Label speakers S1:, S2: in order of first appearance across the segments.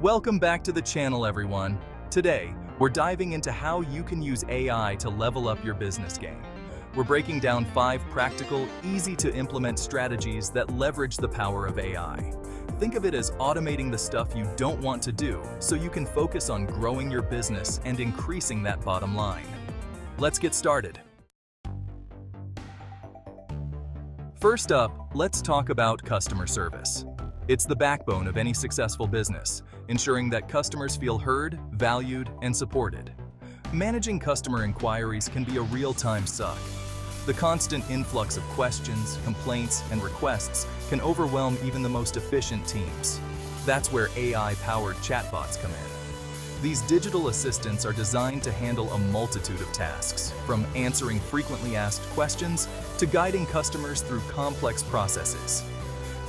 S1: Welcome back to the channel, everyone. Today, we're diving into how you can use AI to level up your business game. We're breaking down 5 practical, easy-to-implement strategies that leverage the power of AI. Think of it as automating the stuff you don't want to do so you can focus on growing your business and increasing that bottom line. Let's get started. First up, let's talk about customer service. It's the backbone of any successful business, ensuring that customers feel heard, valued, and supported. Managing customer inquiries can be a real-time suck. The constant influx of questions, complaints, and requests can overwhelm even the most efficient teams. That's where AI-powered chatbots come in. These digital assistants are designed to handle a multitude of tasks, from answering frequently asked questions to guiding customers through complex processes.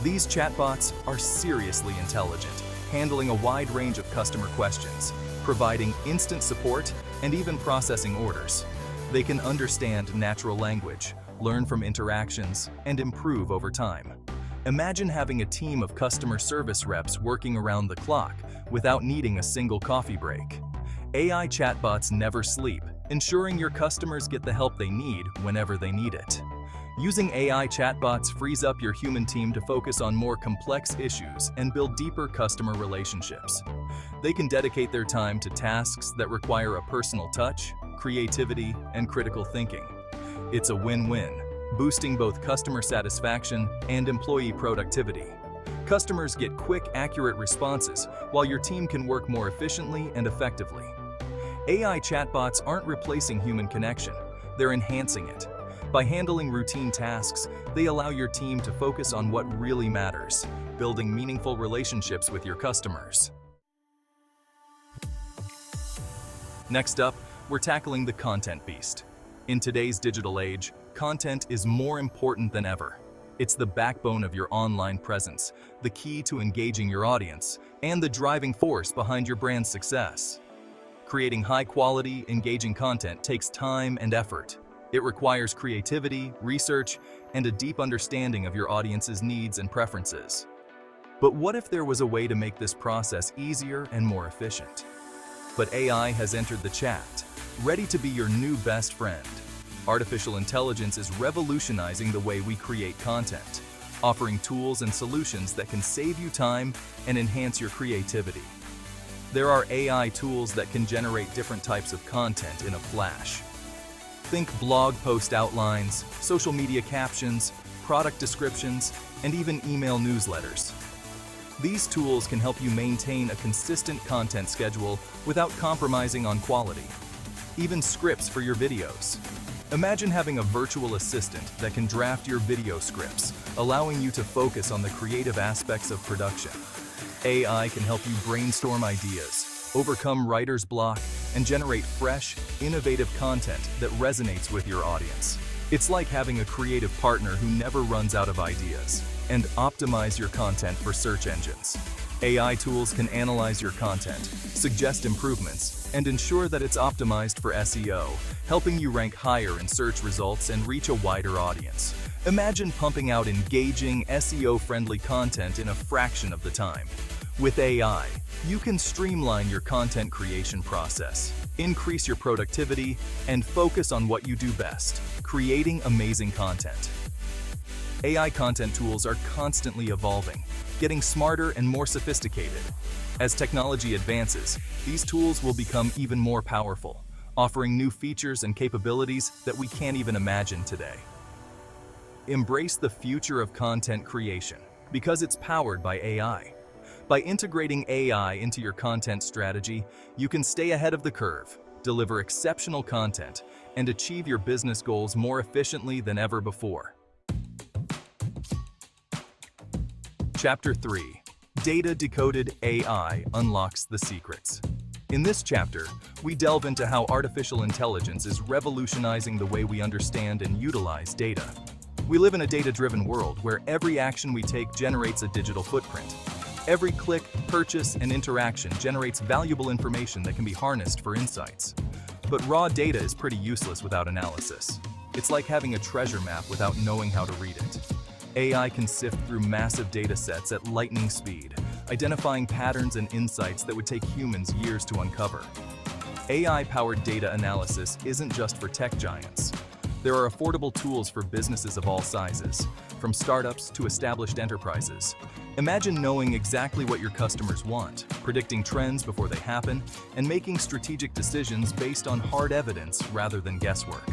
S1: These chatbots are seriously intelligent, handling a wide range of customer questions, providing instant support, and even processing orders. They can understand natural language, learn from interactions, and improve over time. Imagine having a team of customer service reps working around the clock without needing a single coffee break. AI chatbots never sleep, ensuring your customers get the help they need whenever they need it. Using AI chatbots frees up your human team to focus on more complex issues and build deeper customer relationships. They can dedicate their time to tasks that require a personal touch, creativity, and critical thinking. It's a win-win, boosting both customer satisfaction and employee productivity. Customers get quick, accurate responses, while your team can work more efficiently and effectively. AI chatbots aren't replacing human connection, they're enhancing it. By handling routine tasks, they allow your team to focus on what really matters, building meaningful relationships with your customers. Next up, we're tackling the content beast. In today's digital age, content is more important than ever. It's the backbone of your online presence, the key to engaging your audience, and the driving force behind your brand's success. Creating high-quality, engaging content takes time and effort. It requires creativity, research, and a deep understanding of your audience's needs and preferences. But what if there was a way to make this process easier and more efficient? But AI has entered the chat, ready to be your new best friend. Artificial intelligence is revolutionizing the way we create content, offering tools and solutions that can save you time and enhance your creativity. There are AI tools that can generate different types of content in a flash. Think blog post outlines, social media captions, product descriptions, and even email newsletters. These tools can help you maintain a consistent content schedule without compromising on quality. Even scripts for your videos. Imagine having a virtual assistant that can draft your video scripts, allowing you to focus on the creative aspects of production. AI can help you brainstorm ideas, overcome writer's block, and generate fresh, innovative content that resonates with your audience. It's like having a creative partner who never runs out of ideas. And optimize your content for search engines. AI tools can analyze your content, suggest improvements, and ensure that it's optimized for SEO, helping you rank higher in search results and reach a wider audience. Imagine pumping out engaging, SEO-friendly content in a fraction of the time. With AI, you can streamline your content creation process, increase your productivity, and focus on what you do best, creating amazing content. AI content tools are constantly evolving, getting smarter and more sophisticated. As technology advances, these tools will become even more powerful, offering new features and capabilities that we can't even imagine today. Embrace the future of content creation because it's powered by AI. By integrating AI into your content strategy, you can stay ahead of the curve, deliver exceptional content, and achieve your business goals more efficiently than ever before. Chapter 3. Data Decoded AI Unlocks the Secrets. In this chapter, we delve into how artificial intelligence is revolutionizing the way we understand and utilize data. We live in a data-driven world where every action we take generates a digital footprint. Every click, purchase, and interaction generates valuable information that can be harnessed for insights. But raw data is pretty useless without analysis. It's like having a treasure map without knowing how to read it. AI can sift through massive data sets at lightning speed, identifying patterns and insights that would take humans years to uncover. AI-powered data analysis isn't just for tech giants. There are affordable tools for businesses of all sizes, from startups to established enterprises. Imagine knowing exactly what your customers want, predicting trends before they happen, and making strategic decisions based on hard evidence rather than guesswork.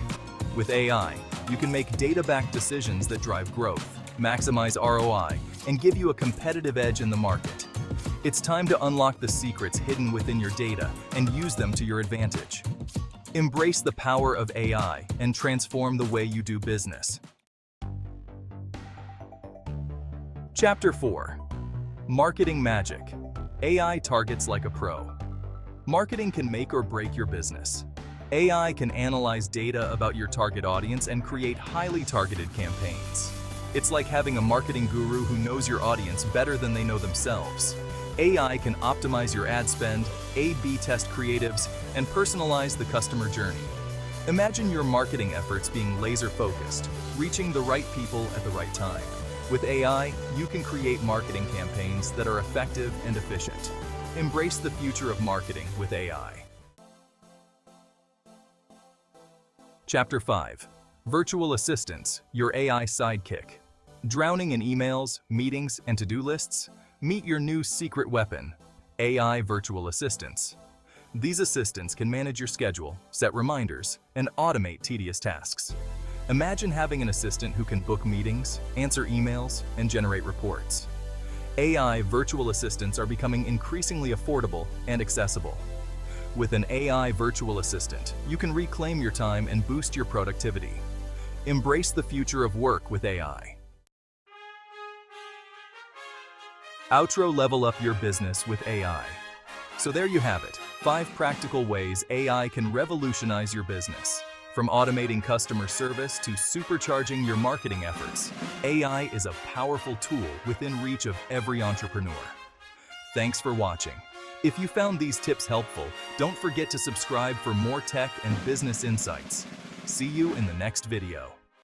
S1: With AI, you can make data-backed decisions that drive growth, maximize ROI, and give you a competitive edge in the market. It's time to unlock the secrets hidden within your data and use them to your advantage. Embrace the power of AI and transform the way you do business. Chapter 4. Marketing Magic. AI targets like a pro. Marketing can make or break your business. AI can analyze data about your target audience and create highly targeted campaigns. It's like having a marketing guru who knows your audience better than they know themselves. AI can optimize your ad spend, A/B test creatives, and personalize the customer journey. Imagine your marketing efforts being laser-focused, reaching the right people at the right time. With AI, you can create marketing campaigns that are effective and efficient. Embrace the future of marketing with AI. Chapter 5. Virtual Assistants, your AI sidekick. Drowning in emails, meetings, and to-do lists? Meet your new secret weapon, AI virtual assistants. These assistants can manage your schedule, set reminders, and automate tedious tasks. Imagine having an assistant who can book meetings, answer emails, and generate reports. AI virtual assistants are becoming increasingly affordable and accessible. With an AI virtual assistant, you can reclaim your time and boost your productivity. Embrace the future of work with AI. Outro: level up your business with AI. So there you have it, 5 practical ways AI can revolutionize your business. From automating customer service to supercharging your marketing efforts, AI is a powerful tool within reach of every entrepreneur. Thanks for watching. If you found these tips helpful, don't forget to subscribe for more tech and business insights. See you in the next video.